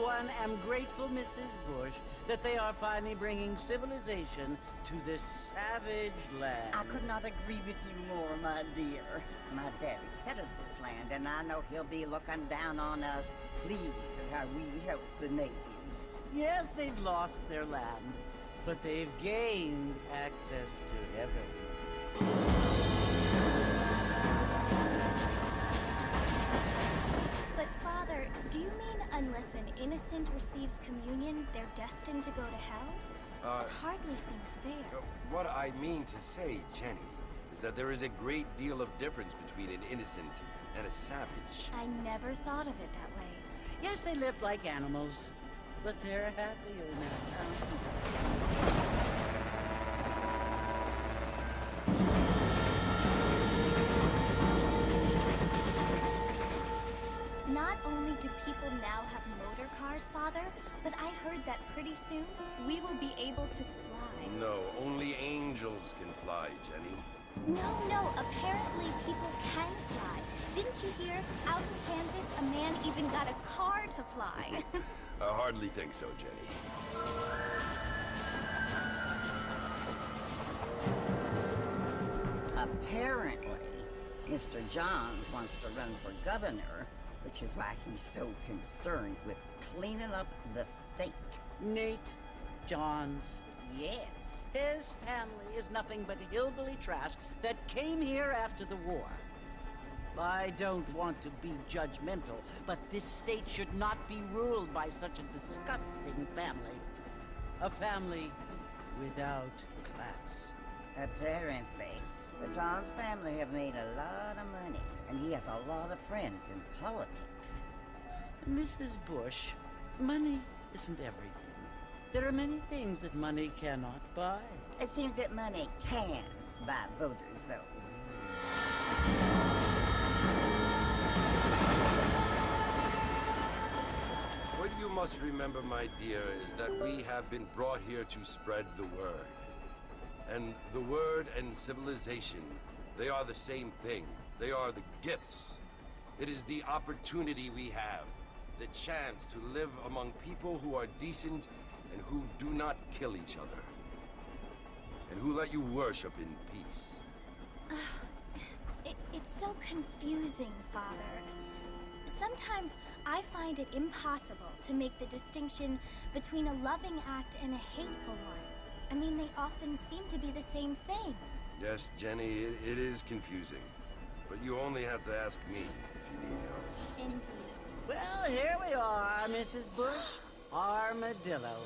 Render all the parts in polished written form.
one, am grateful, Mrs. Bush, that they are finally bringing civilization to this savage land. I could not agree with you more, my dear. My daddy settled this land, and I know he'll be looking down on us, pleased at how we help the natives. Yes, they've lost their land, but they've gained access to heaven. But Father, do you mean unless an innocent receives communion, they're destined to go to hell? It hardly seems fair. What I mean to say, Jenny, is that there is a great deal of difference between an innocent and a savage. I never thought of it that way. Yes, they lived like animals, but they're happier now. Not only do people now have motor cars, Father, but I heard that pretty soon we will be able to fly. No, only angels can fly, Jenny. No, apparently people can fly. Didn't you hear? Out in Kansas, a man even got a car to fly. I hardly think so, Jenny. Apparently, Mr. Johns wants to run for governor, which is why he's so concerned with cleaning up the state. Nate Johns. Yes. His family is nothing but hillbilly trash that came here after the war. I don't want to be judgmental, but this state should not be ruled by such a disgusting family. A family without class. Apparently. The Johns family have made a lot of money, and he has a lot of friends in politics. Mrs. Bush, money isn't everything. There are many things that money cannot buy. It seems that money can buy voters, though. What you must remember, my dear, is that we have been brought here to spread the word. And the word and civilization, they are the same thing. They are the gifts. It is the opportunity we have, the chance to live among people who are decent and who do not kill each other. And who let you worship in peace. It's so confusing, Father. Sometimes I find it impossible to make the distinction between a loving act and a hateful one. I mean, they often seem to be the same thing. Yes, Jenny, it is confusing. But you only have to ask me if you need help. Indeed. Well, here we are, Mrs. Bush. Armadillo.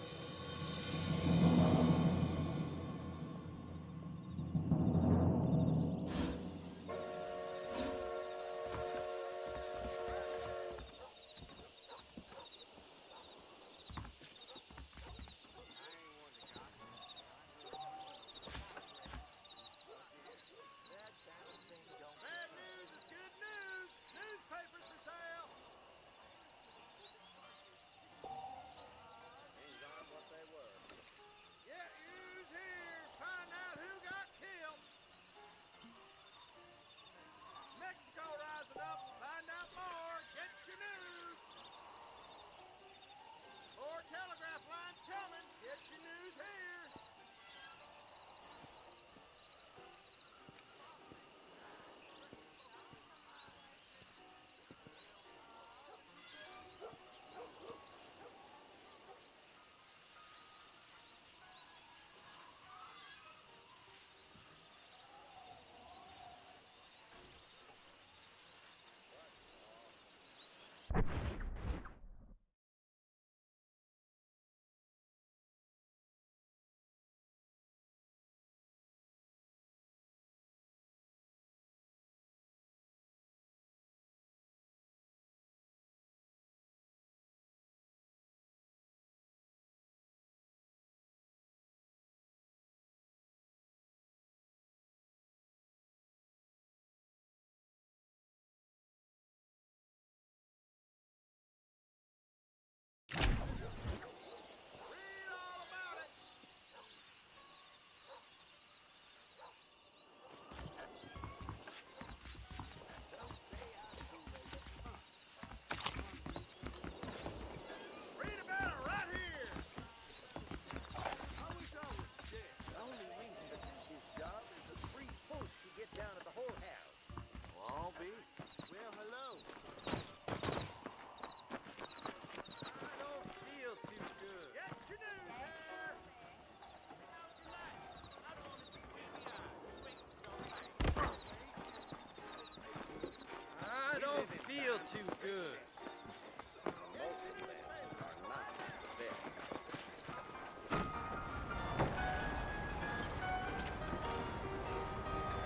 too good.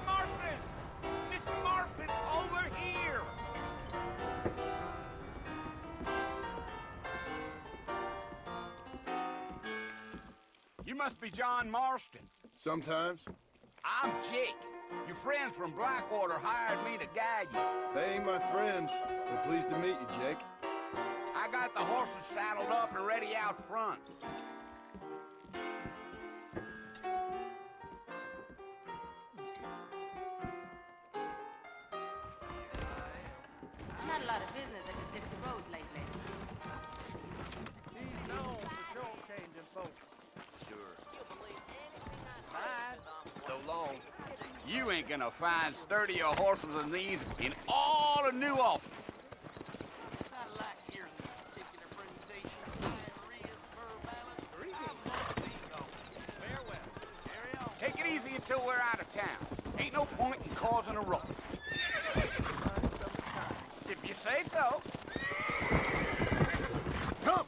Marston! Mr. Marston, over here! You must be John Marston. Sometimes. I'm Jake. Your friends from Blackwater hired me to guide you. They ain't my friends. They're pleased to meet you, Jake. I got the horses saddled up and ready out front. Not a lot of business at the Dixie Road lately. He's known for short-changing folks. So long. You ain't gonna find sturdier horses than these in all of New Ulster. I like hearing this particular presentation. Diarrhea, fur balance, or even farewell. Carry on. Take it easy until we're out of town. Ain't no point in causing a rush. If you say so. Come!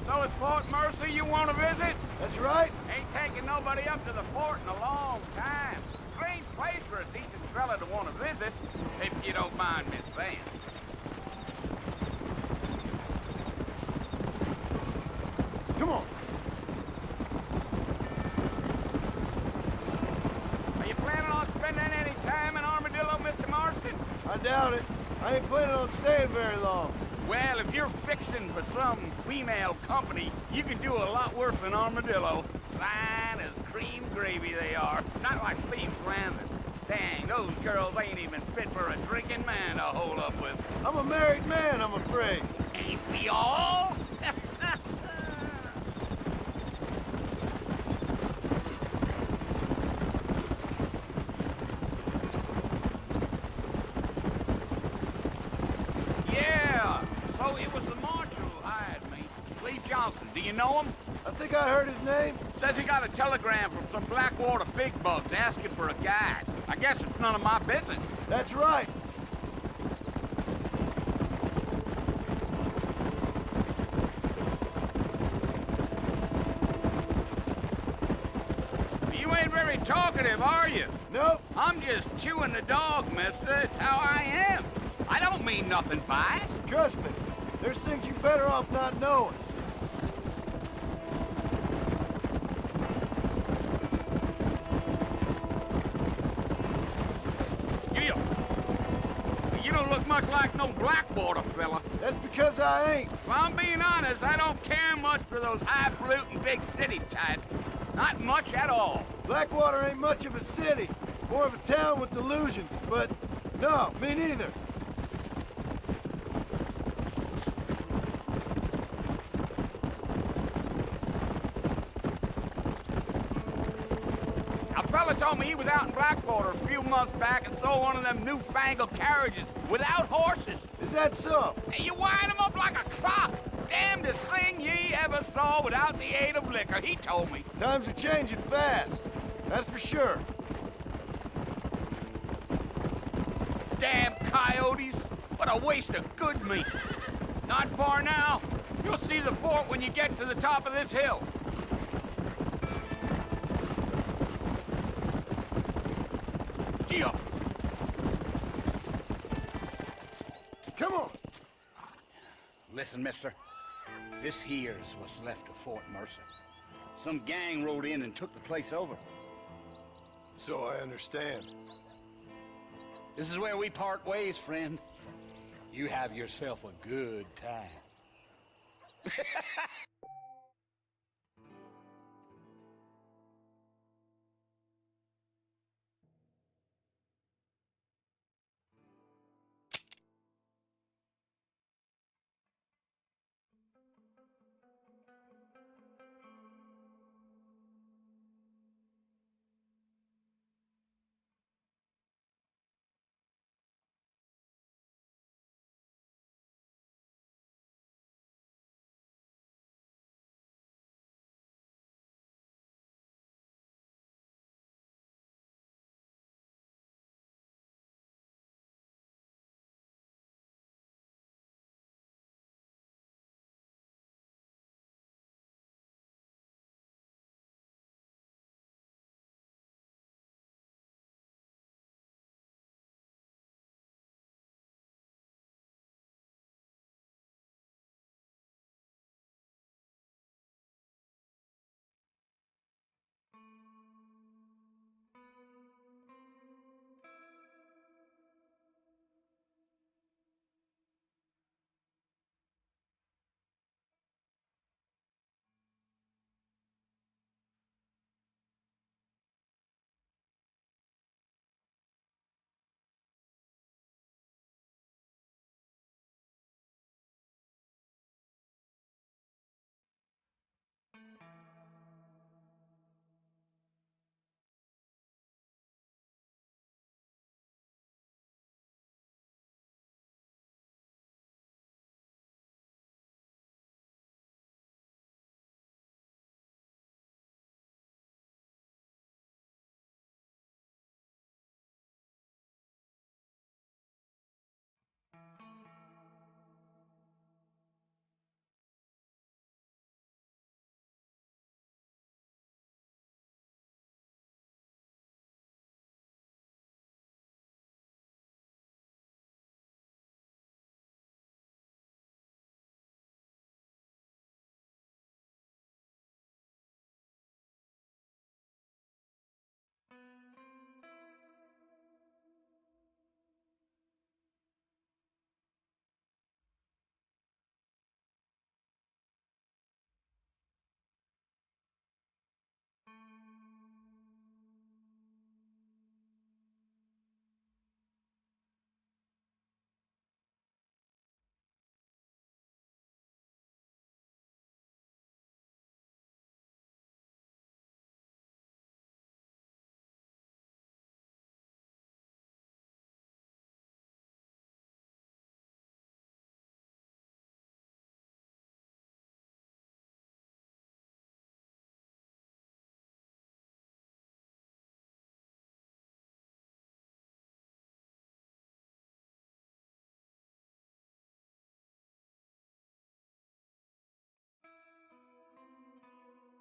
So it's Fort Mercy you want to visit? That's right. Ain't taking nobody up to the fort in a long time. Strange place for a decent fella to want to visit, if you don't mind Miss Van. Come on. Are you planning on spending any time in Armadillo, Mr. Marston? I doubt it. I ain't planning on staying very long. Well, if you're fixing for some female company, you can do a lot worse than Armadillo. Fine as cream gravy they are. Not like Steve Flanders. Dang, those girls ain't even fit for a drinking man to hold up with. I'm a married man, I'm afraid. Ain't we all? Yeah, so it was the marshal who hired me. Lee Johnson, do you know him? I think I heard his name. Says he got a telegram from some Blackwater big bugs asking for a guide. I guess it's none of my business. That's right. You ain't very talkative, are you? Nope. I'm just chewing the dog, mister. It's how I am. I don't mean nothing by it. Trust me. There's things you're better off not knowing. Giddy up. You don't look much like no Blackwater fella. That's because I ain't. If I'm being honest, I don't care much for those highfalutin big city types. Not much at all. Blackwater ain't much of a city. More of a town with delusions, but no, me neither. A fella told me he was out in Blackwater a few months back and saw one of them newfangled carriages without horses. Is that so? And you wind them up like a clock. Damnedest thing ye ever saw without the aid of liquor, he told me. Times are changing fast. That's for sure. Damn coyotes. What a waste of good meat. Not far now. You'll see the fort when you get to the top of this hill. Gee up. Come on. Listen, mister. This here's what's left of Fort Mercer. Some gang rode in and took the place over. So I understand. This is where we part ways, friend. You have yourself a good time.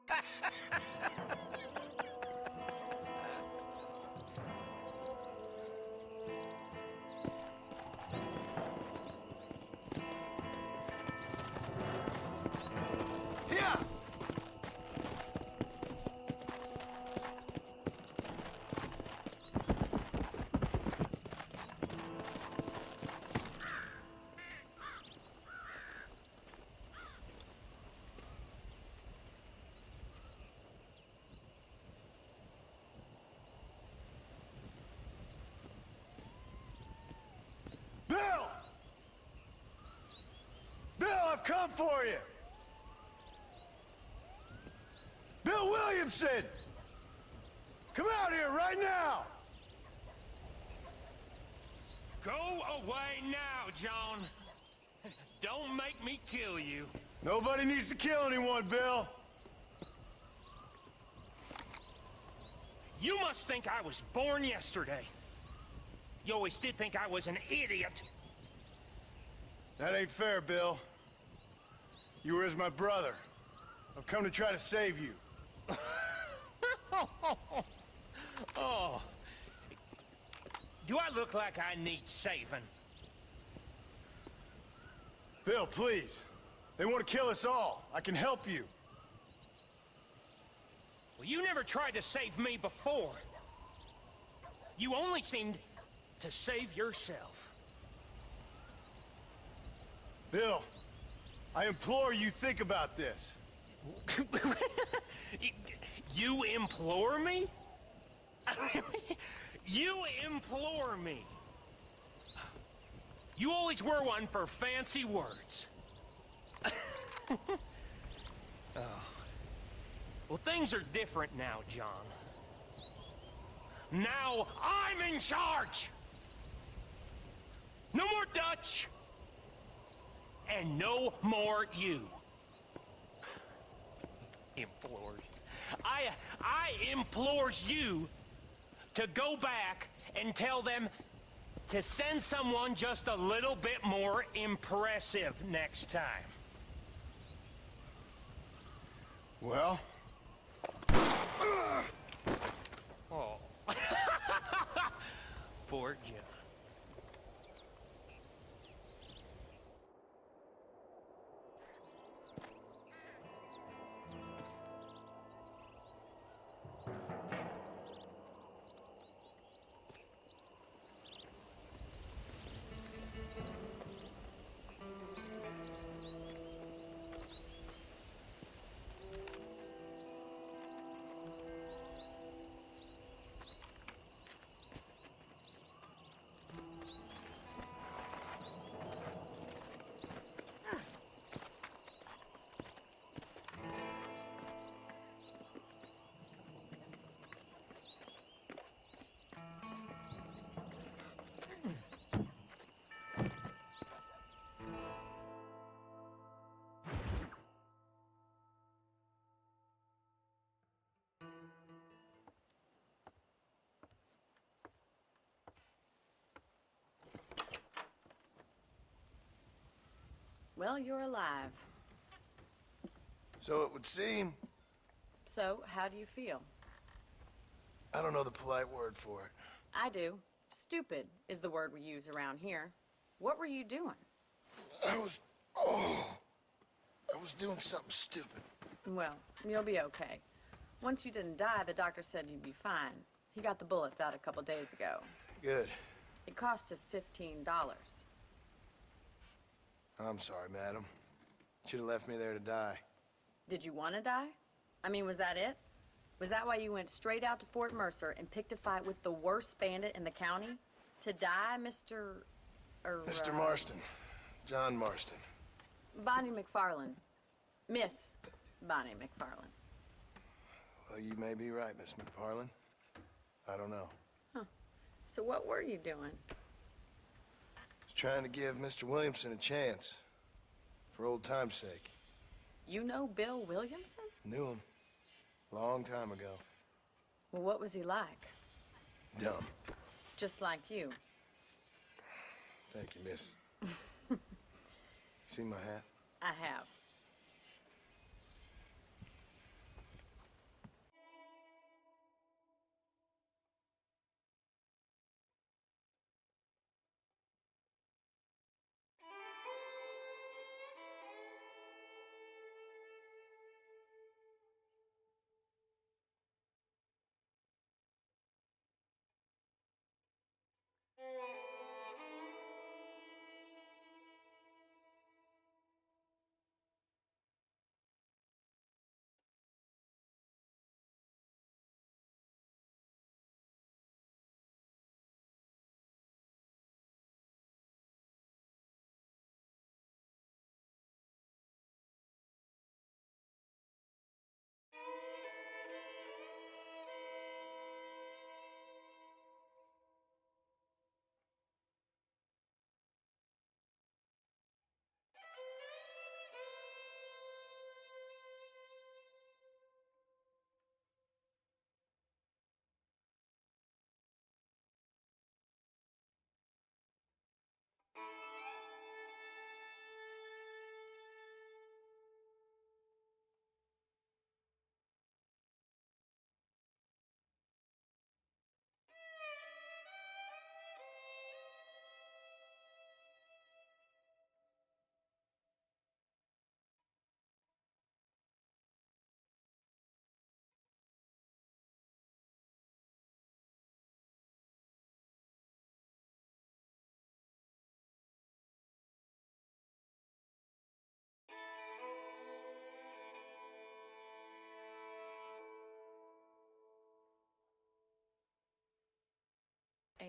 Yeah! Bill! Bill, I've come for you! Bill Williamson! Come out here right now! Go away now, John. Don't make me kill you. Nobody needs to kill anyone, Bill. You must think I was born yesterday. You always did think I was an idiot. That ain't fair, Bill. You were as my brother. I've come to try to save you. Oh. Do I look like I need saving? Bill, please. They want to kill us all. I can help you. Well, you never tried to save me before. You only seemed to save yourself. Bill, I implore you think about this. You implore me? You implore me? You always were one for fancy words. Oh. Well, things are different now, John. Now I'm in charge! No more Dutch! And no more you. Implores. I implores you to go back and tell them to send someone just a little bit more impressive next time. Well? Oh. Poor John. Well, you're alive. So it would seem. So, how do you feel? I don't know the polite word for it. I do. Stupid is the word we use around here. What were you doing? I was doing something stupid. Well, you'll be okay. Once you didn't die, the doctor said you'd be fine. He got the bullets out a couple days ago. Good. It cost us $15. I'm sorry, madam. Should have left me there to die. Did you want to die? I mean, was that it? Was that why you went straight out to Fort Mercer and picked a fight with the worst bandit in the county? To die, Mr. Mr. Marston. John Marston. Bonnie McFarland. Miss Bonnie McFarland. Well, you may be right, Miss McFarland. I don't know. Huh. So what were you doing? Trying to give Mr. Williamson a chance. For old time's sake. You know Bill Williamson? Knew him. Long time ago. Well, what was he like? Dumb. Just like you. Thank you, miss. See my hat? I have.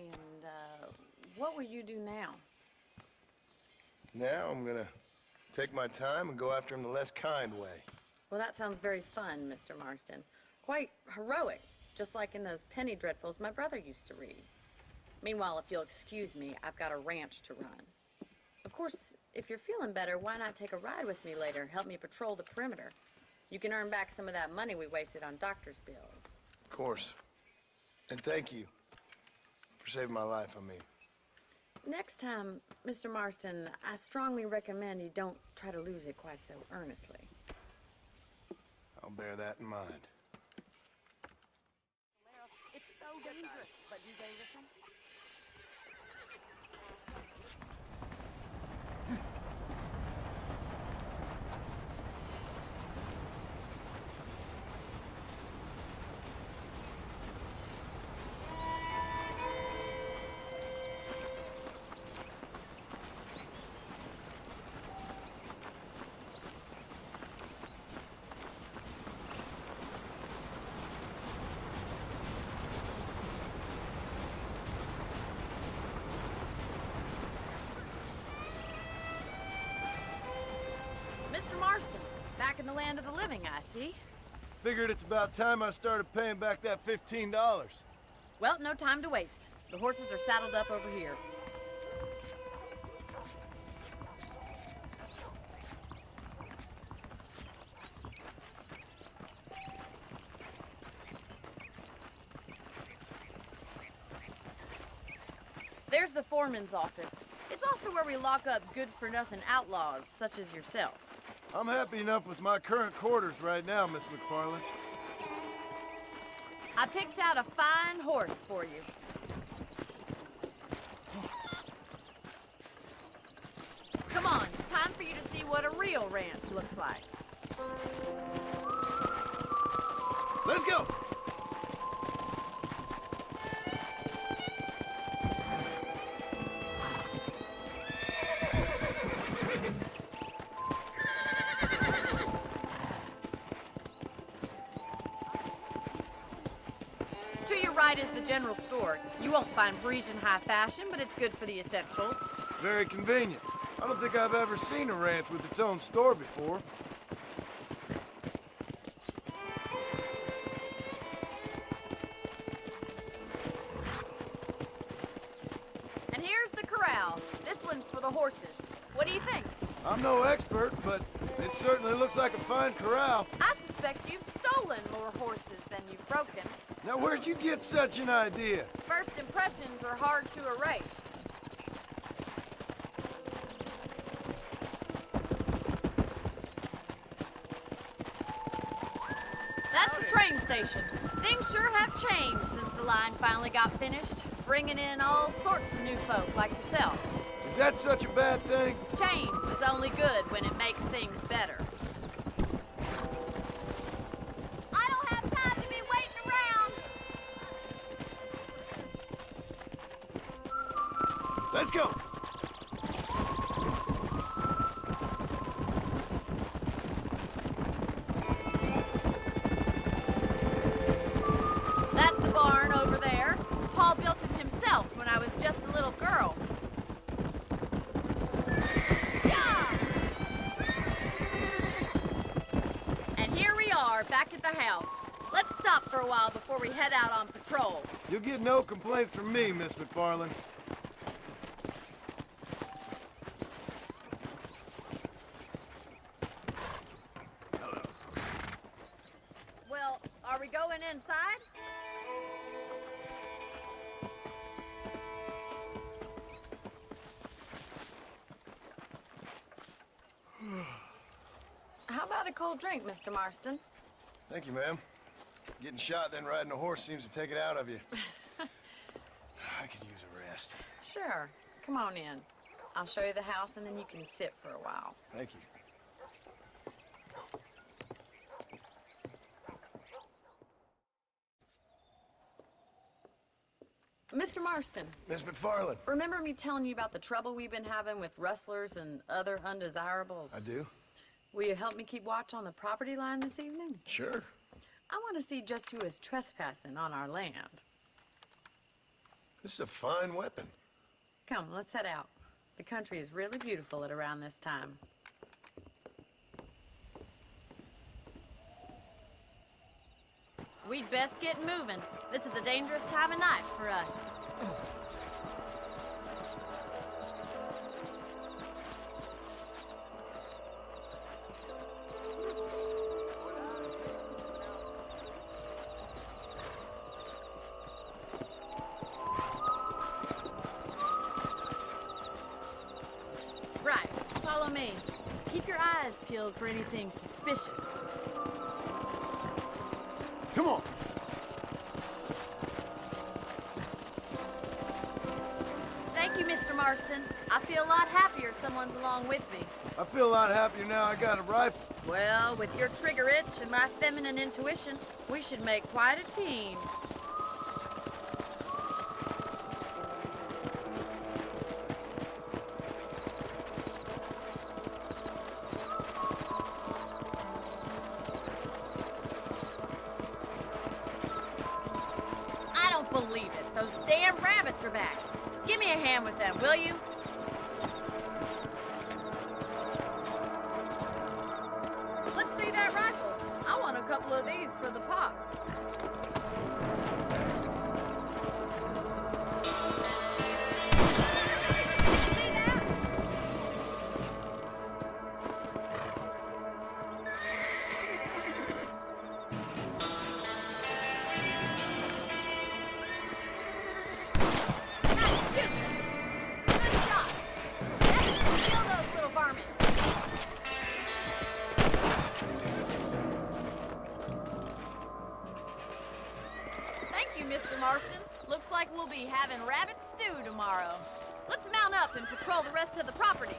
And, what will you do now? Now I'm gonna take my time and go after him the less kind way. Well, that sounds very fun, Mr. Marston. Quite heroic, just like in those penny dreadfuls my brother used to read. Meanwhile, if you'll excuse me, I've got a ranch to run. Of course, if you're feeling better, why not take a ride with me later? Help me patrol the perimeter. You can earn back some of that money we wasted on doctor's bills. Of course. And thank you for saving my life, I mean. Next time, Mr. Marston, I strongly recommend you don't try to lose it quite so earnestly. I'll bear that in mind. It's so dangerous, but do they listen? Mr. Marston, back in the land of the living, I see. Figured it's about time I started paying back that $15. Well, no time to waste. The horses are saddled up over here. There's the foreman's office. It's also where we lock up good-for-nothing outlaws, such as yourself. I'm happy enough with my current quarters right now, Miss McFarland. I picked out a fine horse for you. Come on, time for you to see what a real ranch looks like. Let's go! To your right is the general store. You won't find Parisian high fashion, but it's good for the essentials. Very convenient. I don't think I've ever seen a ranch with its own store before. And here's the corral. This one's for the horses. What do you think? I'm no expert, but it certainly looks like a fine corral. I suspect you've stolen more horses than you've broken. Now, where'd you get such an idea? First impressions are hard to erase. That's the train station. Things sure have changed since the line finally got finished, bringing in all sorts of new folk like yourself. Is that such a bad thing? Change is only good when it makes things better. I don't have time to be waiting around. Let's go! That's the barn over there. Paul built it himself when I was just a little girl. Yeah! And here we are, back at the house. Let's stop for a while before we head out on patrol. You'll get no complaints from me, Miss McFarland. Well, are we going inside? How about a cold drink, Mr. Marston? Thank you, ma'am. Getting shot, then riding a horse seems to take it out of you. I could use a rest. Sure. Come on in. I'll show you the house, and then you can sit for a while. Thank you. Mr. Marston, Miss McFarland. remember me telling you about the trouble we've been having with rustlers and other undesirables? I do? Will you help me keep watch on the property line this evening? Sure. I want to see just who is trespassing on our land. This is a fine weapon. Come, let's head out. The country is really beautiful at around this time. We'd best get moving. This is a dangerous time of night for us. Right, follow me. Keep your eyes peeled for anything suspicious. Come on. Thank you, Mr. Marston. I feel a lot happier someone's along with me. I feel a lot happier now I got a rifle. Well, with your trigger itch and my feminine intuition, we should make quite a team. I don't believe it. Those damn rabbits are back. Give me a hand with them, will you? Let's see that rifle. I want a couple of these for the pop. Did you see that? Nice shoot. Good shot. Kill those little varmints. Thank you, Mr. Marston. Looks like we'll be having rabbit stew tomorrow. Let's mount up and patrol the rest of the property.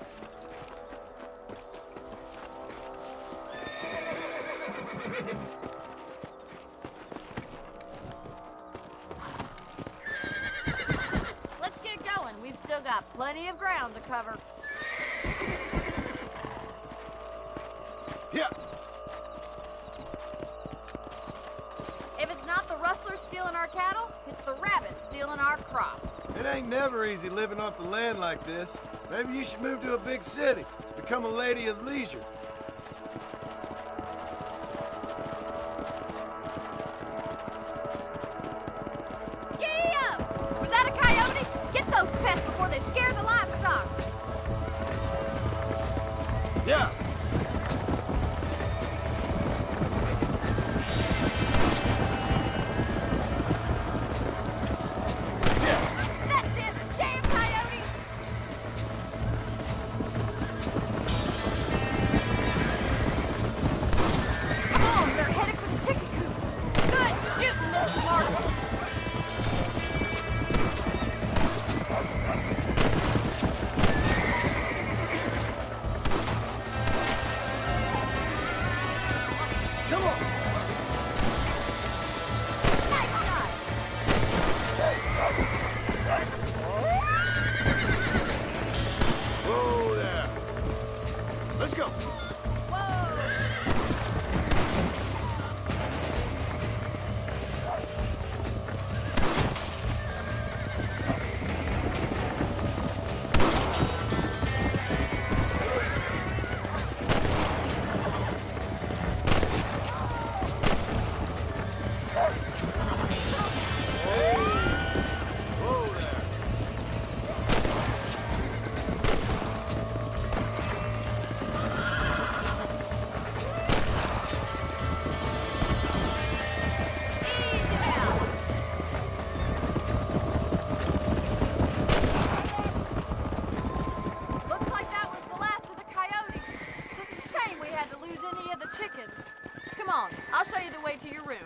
Let's get going. We've still got plenty of ground to cover. Yeah. If it's not the rustlers stealing our cattle, it's the rabbits stealing our crops. It ain't never easy living off the land like this. Maybe you should move to a big city. Become a lady of leisure. Yeah! Was that a coyote? Get those pests before they scare the livestock. Yeah. That's it! Damn coyote! Come on, they're headed for the chicken coop. Good shooting, Mr. Marston. Come on. Nice shot. Whoa there. Let's go. Whoa there. Looks like that was the last of the coyotes. Just a shame we had to lose any of the chickens. Come on, I'll show you the way to your room.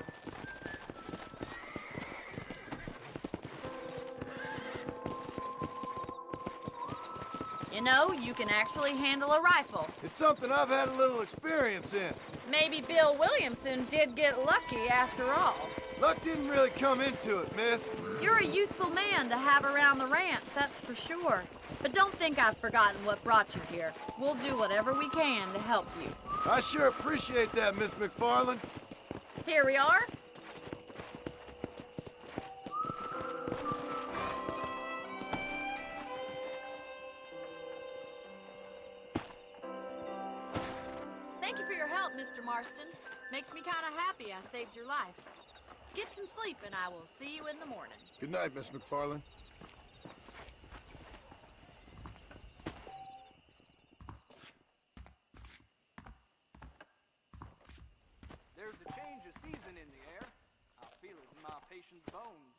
You know, you can actually handle a rifle. It's something I've had a little experience in. Maybe Bill Williamson did get lucky after all. Luck didn't really come into it, miss. You're a useful man to have around the ranch, that's for sure. But don't think I've forgotten what brought you here. We'll do whatever we can to help you. I sure appreciate that, Miss McFarland. Here we are. help, Mr. Marston. Makes me kind of happy I saved your life. Get some sleep, and I will see you in the morning. Good night, Miss McFarland. There's a change of season in the air. I feel it in my patient's bones.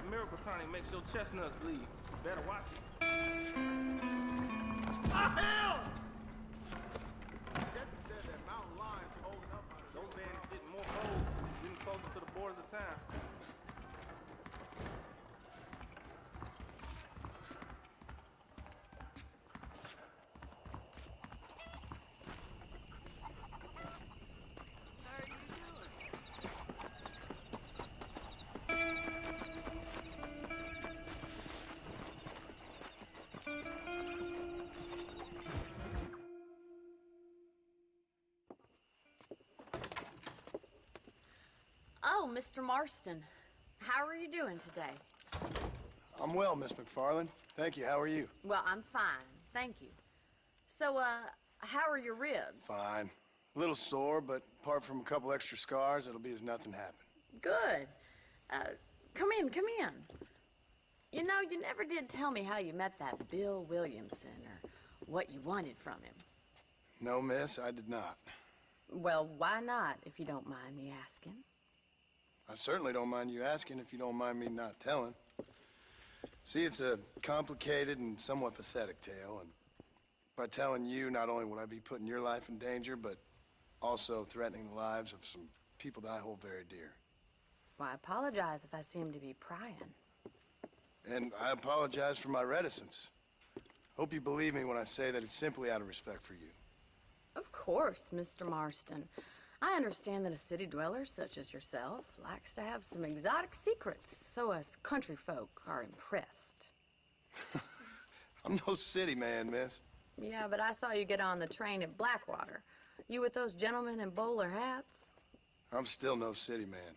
Miracle tonic makes your chestnuts bleed. Better watch it. Jesse said that mountain lion's holding up on Those bandits getting more bold, getting closer to the borders of town. Oh, Mr. Marston. How are you doing today? I'm well, Miss McFarland. Thank you. How are you? Well, I'm fine. Thank you. So, how are your ribs? Fine. A little sore, but apart from a couple extra scars, it'll be as nothing happened. Good. Come in, come in. You know, you never did tell me how you met that Bill Williamson or what you wanted from him. No, miss, I did not. Well, why not, if you don't mind me asking? I certainly don't mind you asking if you don't mind me not telling. See, it's a complicated and somewhat pathetic tale, and by telling you, not only would I be putting your life in danger, but also threatening the lives of some people that I hold very dear. Well, I apologize if I seem to be prying. And I apologize for my reticence. Hope you believe me when I say that it's simply out of respect for you. Of course, Mr. Marston. I understand that a city dweller such as yourself likes to have some exotic secrets, so us country folk are impressed. I'm no city man, miss. Yeah, but I saw you get on the train at Blackwater. You with those gentlemen in bowler hats? I'm still no city man.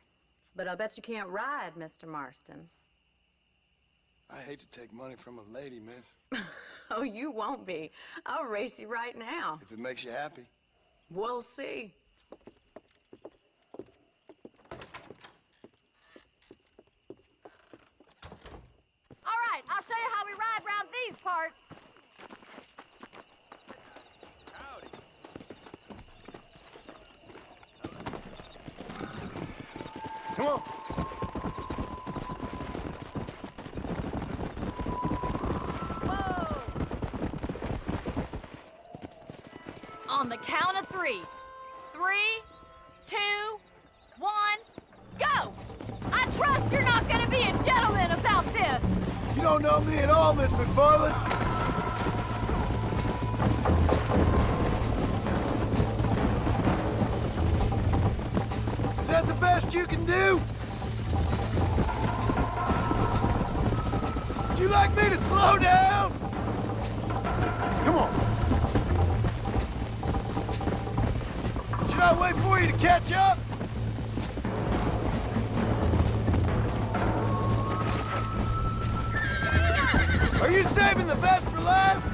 But I bet you can't ride, Mr. Marston. I hate to take money from a lady, miss. Oh, you won't be. I'll race you right now. If it makes you happy. We'll see. All right, I'll show you how we ride around these parts. Come on. On the count of 3. 3, 2, 1, go! I trust you're not gonna be a gentleman about this. You don't know me at all, Miss McFarland. Is that the best you can do? Would you like me to slow down? Come on. Should I wait for you to catch up? Are you saving the best for last?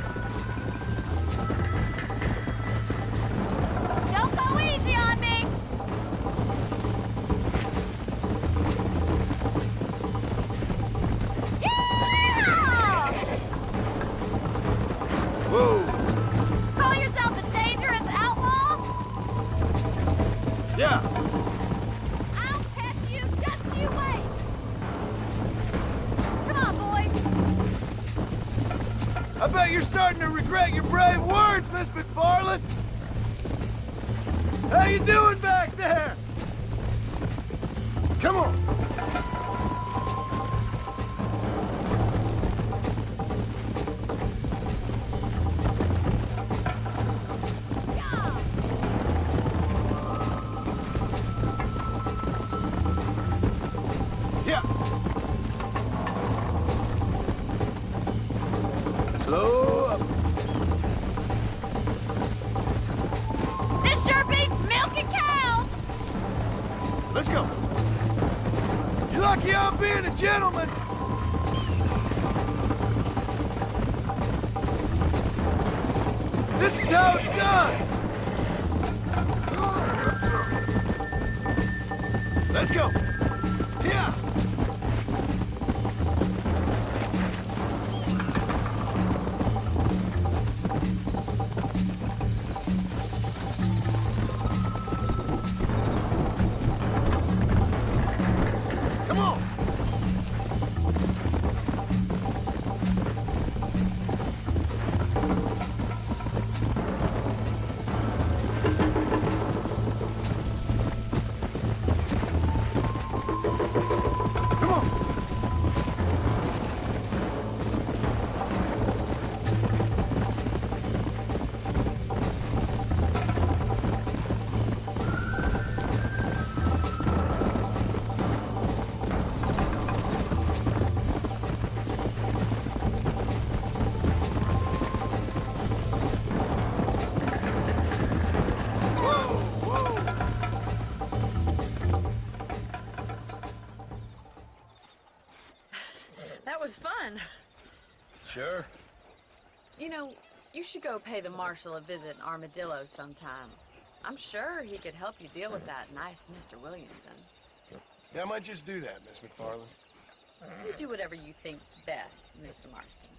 Don't go easy on me. Yeah! Whoa. Call yourself a dangerous outlaw? Yeah. I'll catch you, just you wait. Come on, boy. I bet you're starting to regret your brave words, Miss McFarland. How you doing back there? Come on. Yeah. Slow up. This sure beats milking cows. Let's go. You're lucky I'm being a gentleman. This is how it's done. Let's go. Yeah. Come on. Come on. Whoa, whoa. That was fun. Sure. You know, you should go pay the marshal a visit in Armadillo sometime. I'm sure he could help you deal with that nice Mr. Williamson. Yeah, I might just do that, Miss McFarland. You do whatever you think's best, Mr. Marston.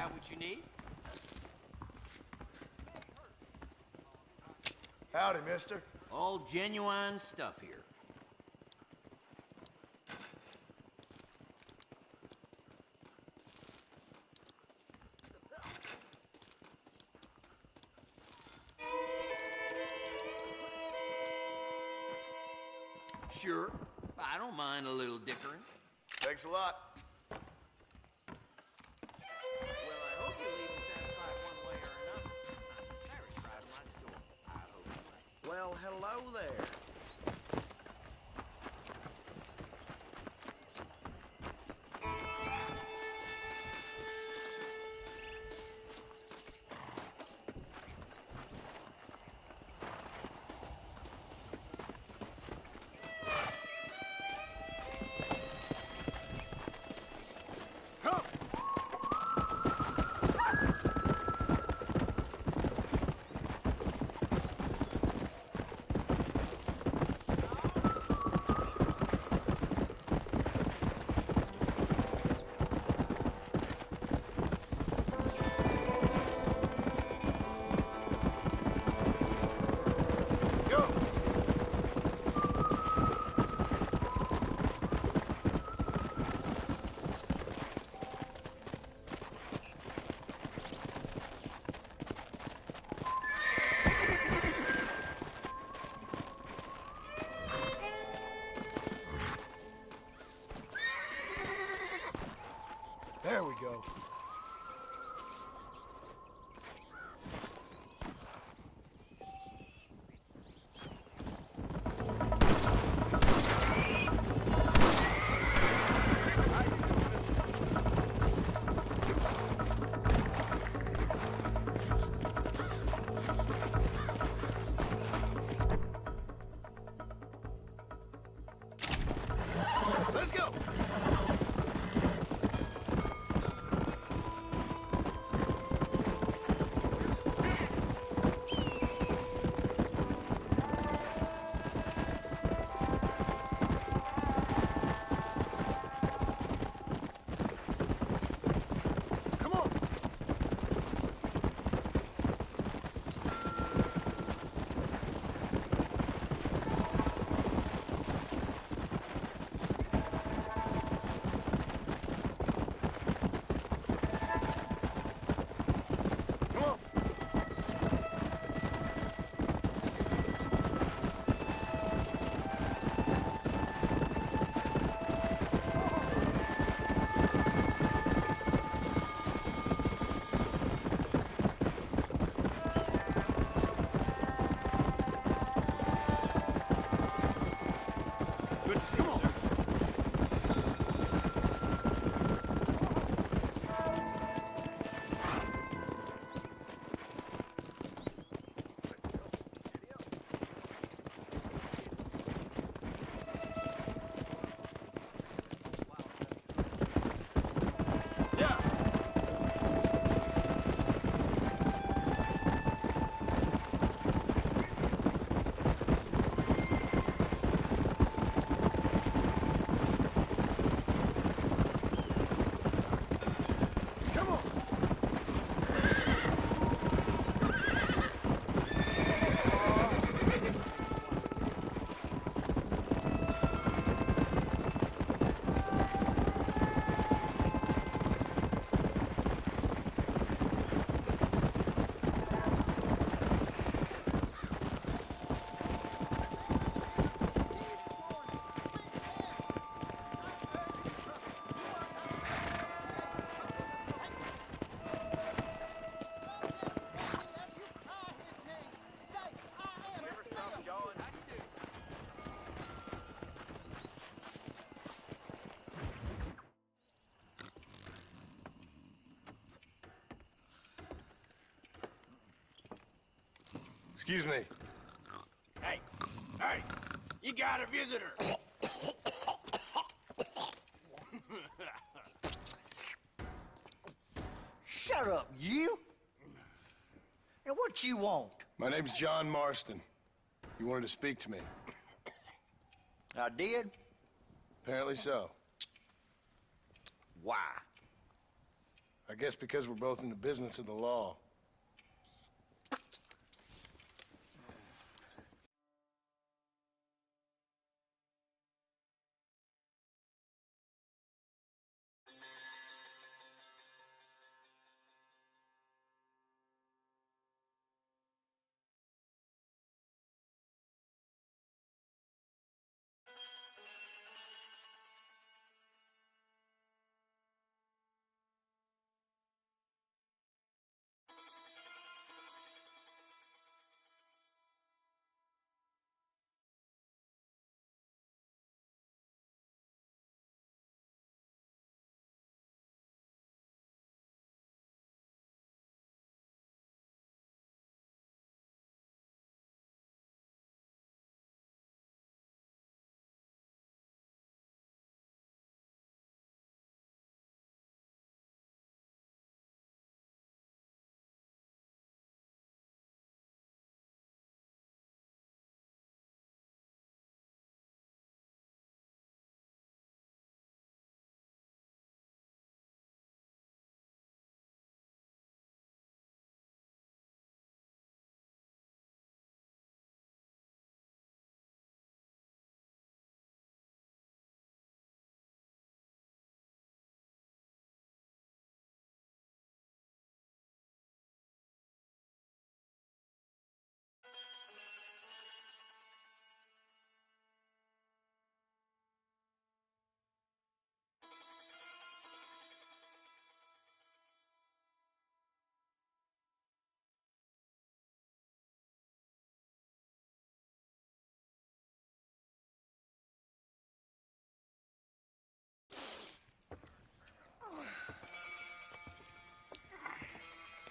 got what you need? Howdy, mister. All genuine stuff here. Sure, I don't mind a little dickering. Thanks a lot. Well, I hope you're leaving satisfied one way or another. I'm very proud of my store. I hope so. Well, hello there. There we go. Let's go. Come on. Come on. Good to see you, sir. Yeah. Come on. Excuse me. Hey, hey, you got a visitor. Shut up, you! And what you want? My name's John Marston. You wanted to speak to me. I did? Apparently so. Why? I guess because we're both in the business of the law.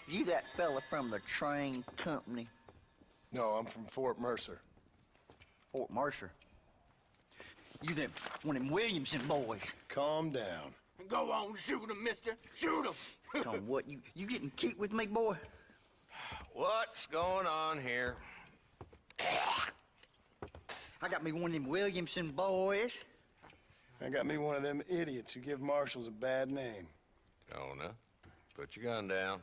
You that fella from the train company? No, I'm from Fort Mercer. Fort Mercer? You them, one of them Williamson boys. Calm down. Go on, shoot him, mister. Shoot him. Come, what, you getting cute with me, boy? What's going on here? I got me one of them Williamson boys. I got me one of them idiots who give marshals a bad name. Jonah, put your gun down.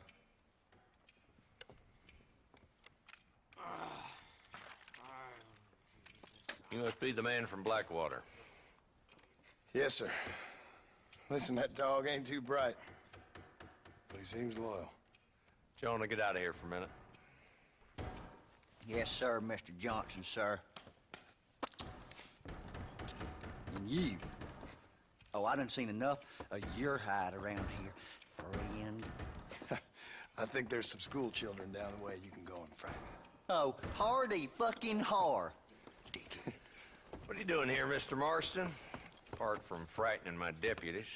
You must be the man from Blackwater. Yes, sir. Listen, that dog ain't too bright, but he seems loyal. Jonah, get out of here for a minute. Yes, sir, Mr. Johnson, sir. And you. Oh, I done seen enough of your hide around here, friend. I think there's some school children down the way you can go and frighten. Oh, hardy fucking har. What are you doing here, Mr. Marston? Apart from frightening my deputies.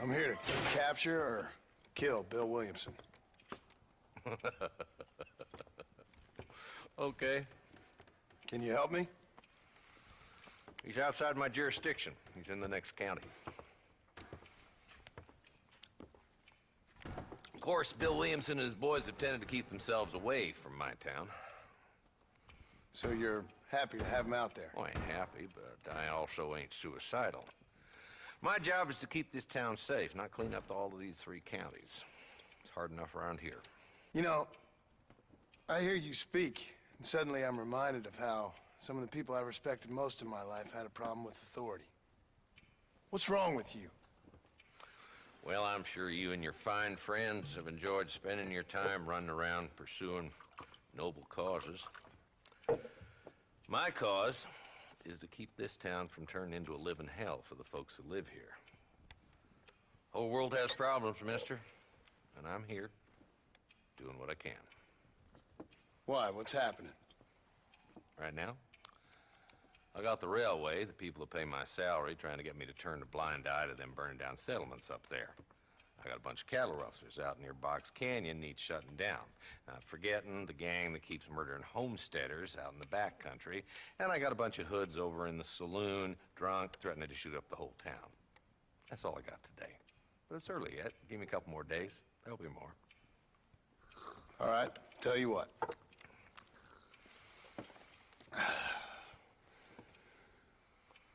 I'm here to capture or kill Bill Williamson. Okay. Can you help me? He's outside my jurisdiction. He's in the next county. Of course, Bill Williamson and his boys have tended to keep themselves away from my town. So you're happy to have him out there? Well, I ain't happy, but I also ain't suicidal. My job is to keep this town safe, not clean up all of these 3 counties. It's hard enough around here. You know, I hear you speak, and suddenly I'm reminded of how some of the people I respected most in my life had a problem with authority. What's wrong with you? Well, I'm sure you and your fine friends have enjoyed spending your time running around pursuing noble causes. My cause is to keep this town from turning into a living hell for the folks who live here. Whole world has problems, mister, and I'm here doing what I can. Why? What's happening? Right now, I got the railway, the people who pay my salary, trying to get me to turn a blind eye to them burning down settlements up there. I got a bunch of cattle rustlers out near Box Canyon needs shutting down. Not forgetting the gang that keeps murdering homesteaders out in the back country. And I got a bunch of hoods over in the saloon, drunk, threatening to shoot up the whole town. That's all I got today. But it's early yet. Give me a couple more days. There'll be more. All right, tell you what.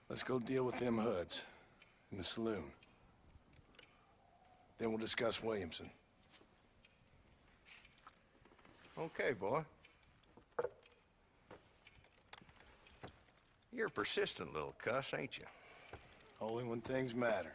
Let's go deal with them hoods in the saloon. Then we'll discuss Williamson. Okay, boy. You're a persistent little cuss, ain't you? Only when things matter.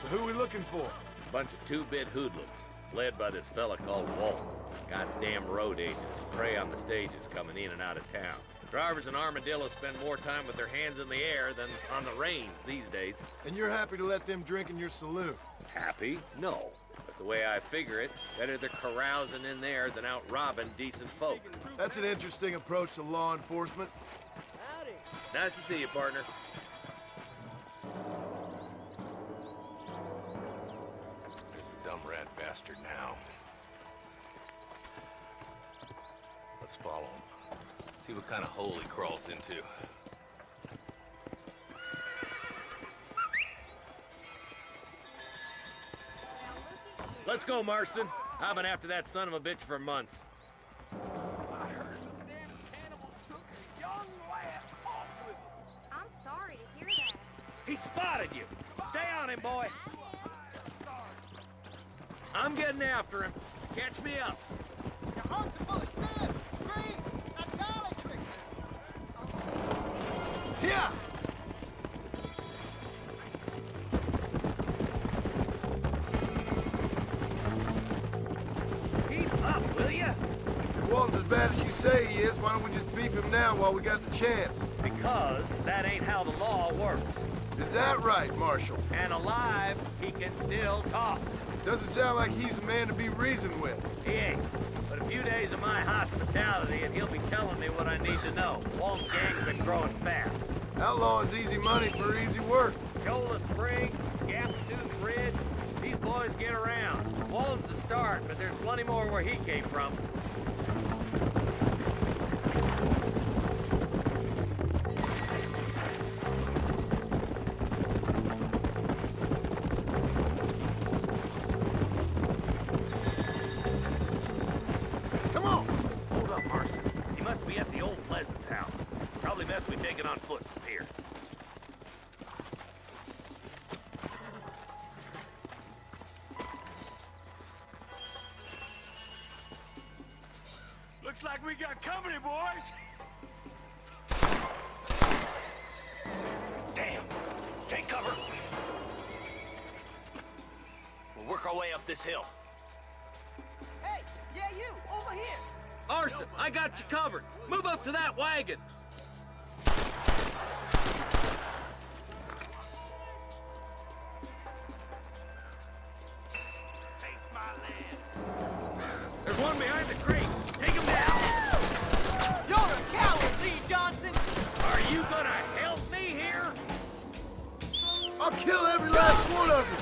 So who are we looking for? Bunch of two-bit hoodlums, led by this fella called Walt. Goddamn road agents, prey on the stages coming in and out of town. Drivers in Armadillo spend more time with their hands in the air than on the reins these days. And you're happy to let them drink in your saloon? Happy? No. But the way I figure it, better they're carousing in there than out robbing decent folk. That's an interesting approach to law enforcement. Nice to see you, partner. There's the dumb rat bastard now. Let's follow him. See what kind of hole he crawls into. Let's go, Marston. I've been after that son of a bitch for months. I heard some damn cannibals took a young lad off with them. I'm sorry to hear that. He spotted you. Stay on him, boy. I'm getting after him. Catch me up. Your hearts are full of sin, greed, idolatry. Yeah! Keep up, will ya? If Walton's as bad as you say he is, why don't we just beef him now while we got the chance? Because that ain't how the law works. Is that right, Marshal? And alive, he can still talk. Doesn't sound like he's a man to be reasoned with. He ain't. But a few days of my hospitality and he'll be telling me what I need to know. Walt's gang's been growing fast. Outlawing's easy money for easy work. Shoulder Spring, Gap Tooth Ridge, these boys get around. Walton's the start, but there's plenty more where he came from. Come on! Hold up, Marston. He must be at the old Pleasance house. Probably best we take it on foot from here. Looks like we got company, boys. Damn! Take cover! We'll work our way up this hill. Hey, yeah, you, over here. Marston, I got you covered. Move up to that wagon. Taste my land. There's one behind the crate. Take him down. You're a coward, Lee Johnson. Are you gonna help me here? I'll kill every last one of you!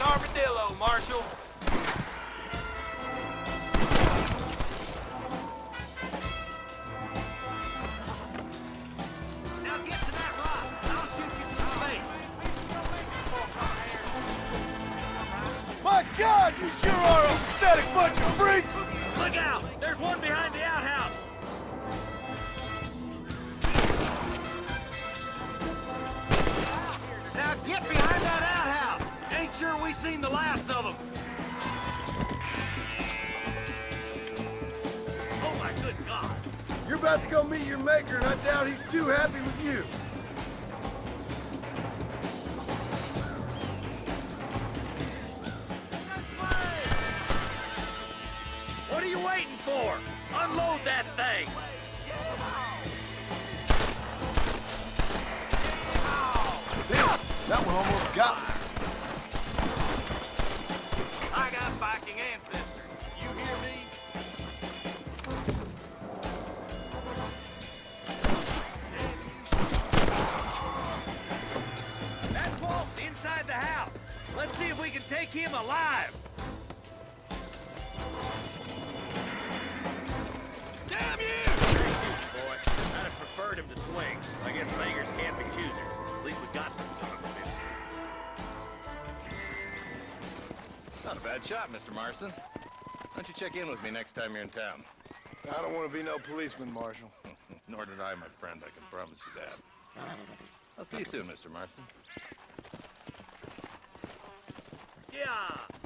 Armadillo, Marshal. Now get to that rock. I'll shoot you some space. My God, you sure are a pathetic bunch of freaks! Look out! There's one behind the outhouse. seen the last of them. Oh my good God. You're about to go meet your maker, and I doubt he's too happy with you. What are you waiting for? Unload that thing! Damn, that one almost got me. I got Viking ancestors. You hear me? That's Walt inside the house. Let's see if we can take him alive. Damn you! Boy, I'd have preferred him to swing. I guess beggars can't be choosers. At least we got this son of a bitch. Not a bad shot, Mr. Marston. Why don't you check in with me next time you're in town? I don't want to be no policeman, Marshal. Nor did I, my friend. I can promise you that. I'll see you soon, Mr. Marston. Yeah!